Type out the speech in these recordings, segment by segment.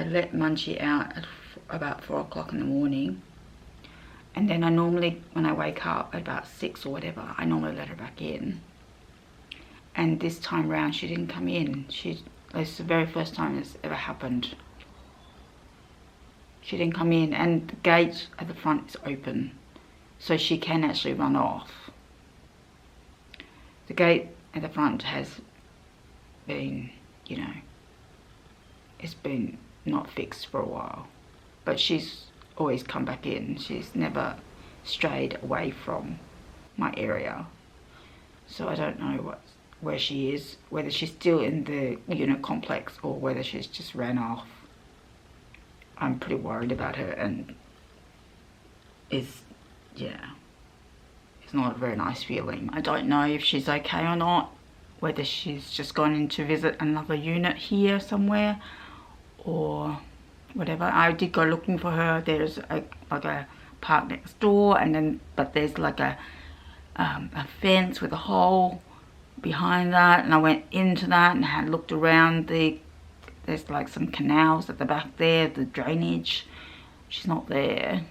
I let Munchie out at about 4 o'clock in the morning, and then I normally, when I wake up at about 6 or whatever, I normally let her back in. And this time round she didn't come in. It's the very first time it's ever happened. She didn't come in, and the gate at the front is open, so she can actually run off. The gate at the front has been, you know, it's been not fixed for a while, but she's always come back in. She's never strayed away from my area, so I don't know where she is, whether she's still in the unit complex or whether she's just ran off. I'm pretty worried about her, and it's not a very nice feeling. I don't know if she's okay or not, whether she's just gone in to visit another unit here somewhere or whatever. I did go looking for her. There's like a park next door, and then there's like a fence with a hole behind that, and I went into that and had looked around. There's like some canals at the back there, the drainage. She's not there.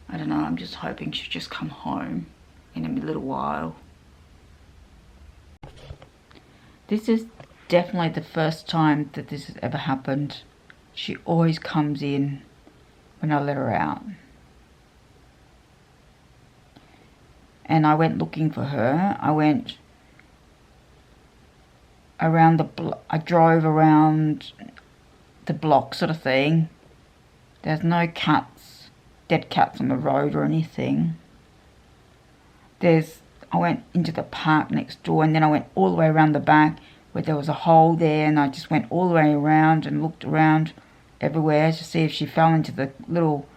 I don't know, I'm just hoping she'll just come home in a little while. This is definitely the first time that this has ever happened. She always comes in when I let her out. And I went looking for her. I went around I drove around the block sort of thing. There's no dead cats on the road or anything. I went into the park next door, and then I went all the way around the back where there was a hole there, and I just went all the way around and looked around everywhere to see if she fell into the little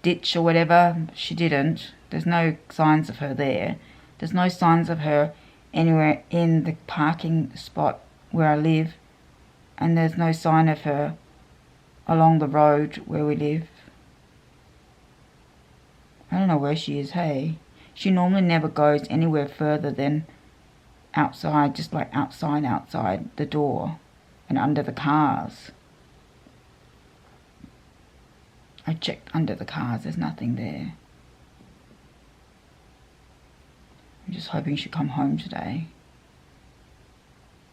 ditch or whatever. She didn't. There's no signs of her there. There's no signs of her anywhere in the parking spot where I live, and there's no sign of her along the road where we live. I don't know where she is, hey? She normally never goes anywhere further than outside, just like outside the door and under the cars. I checked under the cars, there's nothing there. I'm just hoping she'll come home today.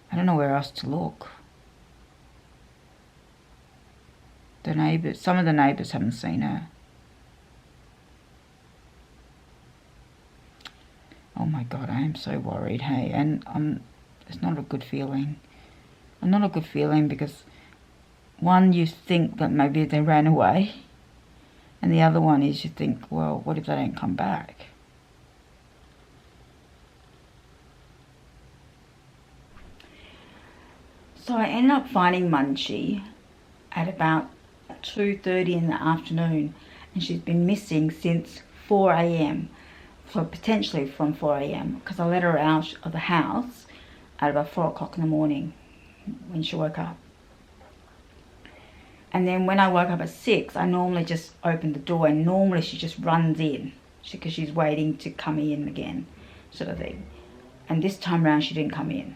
I don't know where else to look. Some of the neighbours haven't seen her. Oh my God, I am so worried, hey, and it's not a good feeling. Not a good feeling because one, you think that maybe they ran away, and the other one is you think, well, what if they don't come back? So I ended up finding Munchie at about 2:30 in the afternoon, and she's been missing since 4 a.m. So potentially from 4 a.m. because I let her out of the house at about 4 o'clock in the morning when she woke up. And then when I woke up at 6, I normally just open the door, and normally she just runs in because she's waiting to come in again, sort of thing. And this time around she didn't come in.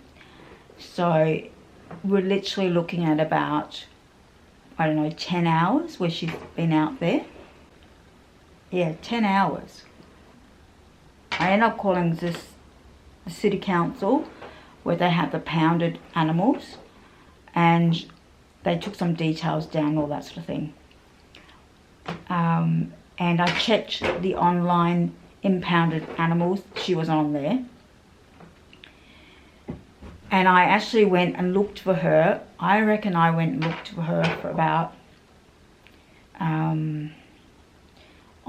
So we're literally looking at about, I don't know, 10 hours where she's been out there. Yeah, 10 hours. I ended up calling the city council where they have the pounded animals, and they took some details down, all that sort of thing. And I checked the online impounded animals. She was on there. And I actually went and looked for her. I reckon I went and looked for her for about,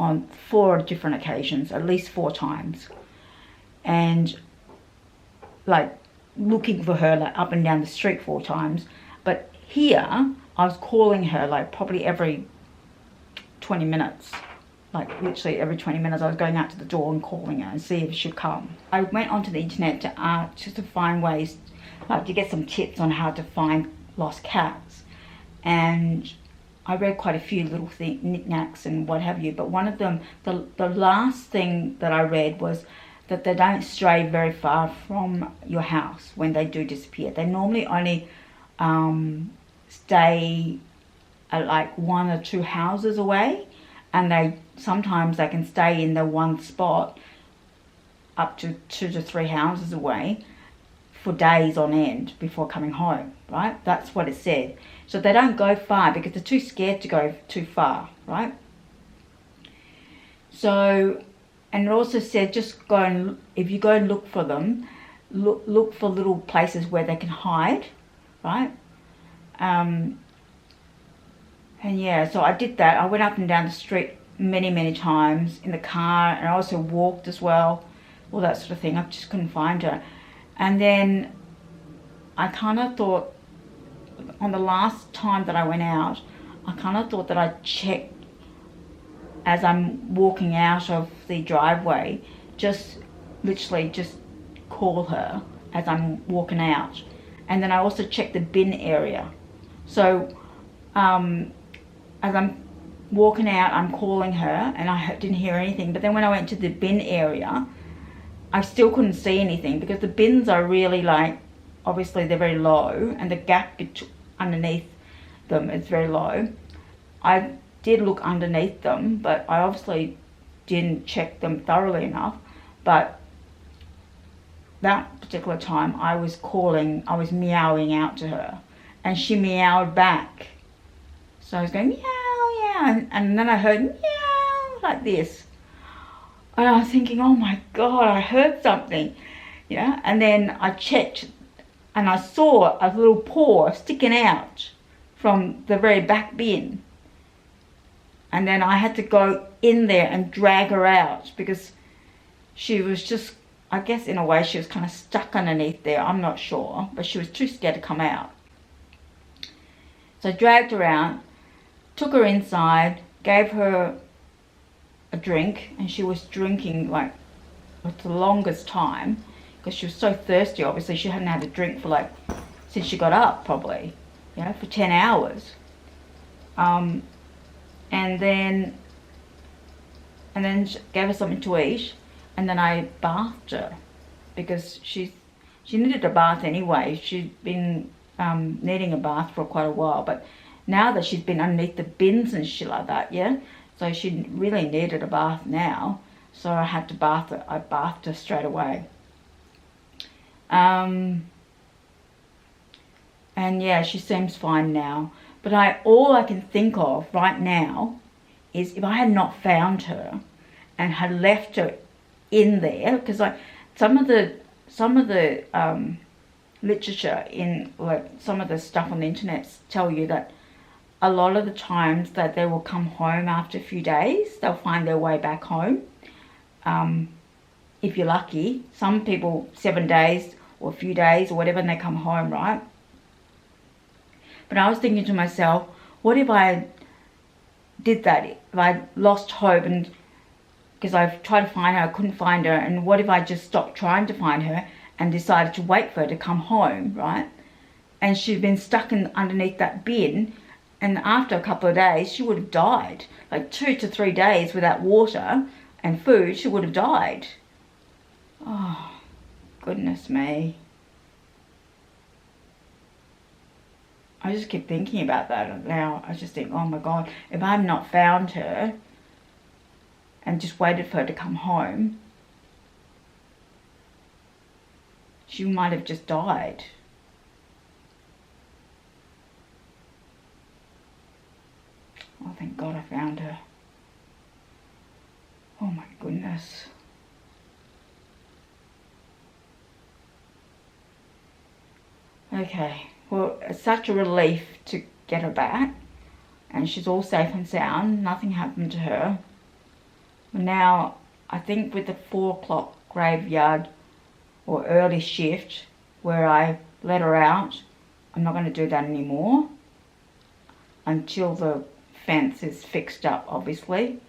on 4 different occasions, at least 4 times. And like looking for her like up and down the street 4 times. But here, I was calling her like probably every 20 minutes. Like literally every 20 minutes I was going out to the door and calling her and see if she'd come. I went onto the internet to find ways, like to get some tips on how to find lost cats. And I read quite a few little knickknacks and what have you, but one of them, the last thing that I read was that they don't stray very far from your house when they do disappear. They normally only stay are like 1 or 2 houses away, and sometimes they can stay in the one spot up to 2 to 3 houses away for days on end before coming home, right? That's what it said. So they don't go far because they're too scared to go too far, right? So, and it also said just go and, if you go and look for them, look for little places where they can hide, right? And yeah, so I did that. I went up and down the street many times in the car, and I also walked as well, all that sort of thing. I just couldn't find her. And then I kind of thought, on the last time that I went out, I kind of thought that I'd check as I'm walking out of the driveway, just literally just call her as I'm walking out. And then I also checked the bin area. So as I'm walking out, I'm calling her, and I didn't hear anything. But then when I went to the bin area, I still couldn't see anything, because the bins are really like, obviously they're very low, and the gap underneath them is very low. I did look underneath them, but I obviously didn't check them thoroughly enough. But that particular time I was meowing out to her, and she meowed back. So I was going, meow, yeah, and then I heard meow like this. And I was thinking, oh my God, I heard something, yeah. And then I checked, and I saw a little paw sticking out from the very back bin. And then I had to go in there and drag her out, because she was just, I guess in a way she was kind of stuck underneath there. I'm not sure, but she was too scared to come out. So I dragged her out, took her inside, gave her a drink, and she was drinking like for the longest time, because she was so thirsty. Obviously she hadn't had a drink for like, since she got up probably, you know, for 10 hours. And then gave her something to eat, and then I bathed her, because she needed a bath anyway. She'd been needing a bath for quite a while, but now that she's been underneath the bins and shit like that, yeah, so she really needed a bath now. So I had to bath her. I bathed her straight away. And yeah, she seems fine now. But all I can think of right now is, if I had not found her and had left her in there, because like some of the literature in like some of the stuff on the internet tell you that a lot of the times that they will come home after a few days, they'll find their way back home. If you're lucky, some people 7 days or a few days or whatever, and they come home, right? But I was thinking to myself, what if I did that? If I lost hope, and because I've tried to find her, I couldn't find her, and what if I just stopped trying to find her and decided to wait for her to come home, right? And she'd been stuck underneath that bin, and after a couple of days she would have died. Like 2 to 3 days without water and food, she would have died. Oh, goodness me. I just keep thinking about that now. I just think, oh my God, if I had not found her and just waited for her to come home, she might have just died. Oh, thank God I found her. Oh my goodness. Okay. Well, it's such a relief to get her back, and she's all safe and sound. Nothing happened to her. Now, I think with the 4 o'clock graveyard or early shift where I let her out, I'm not going to do that anymore until the fence is fixed up, obviously.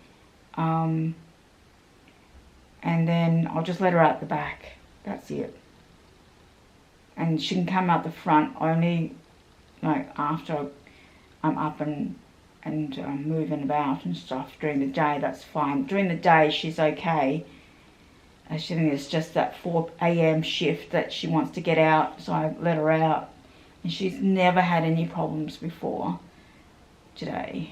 And then I'll just let her out the back. That's it. And she can come out the front only like after I'm up and moving about and stuff. During the day, that's fine. During the day, she's okay. I think it's just that 4 a.m. shift that she wants to get out, so I let her out. And she's never had any problems before. today.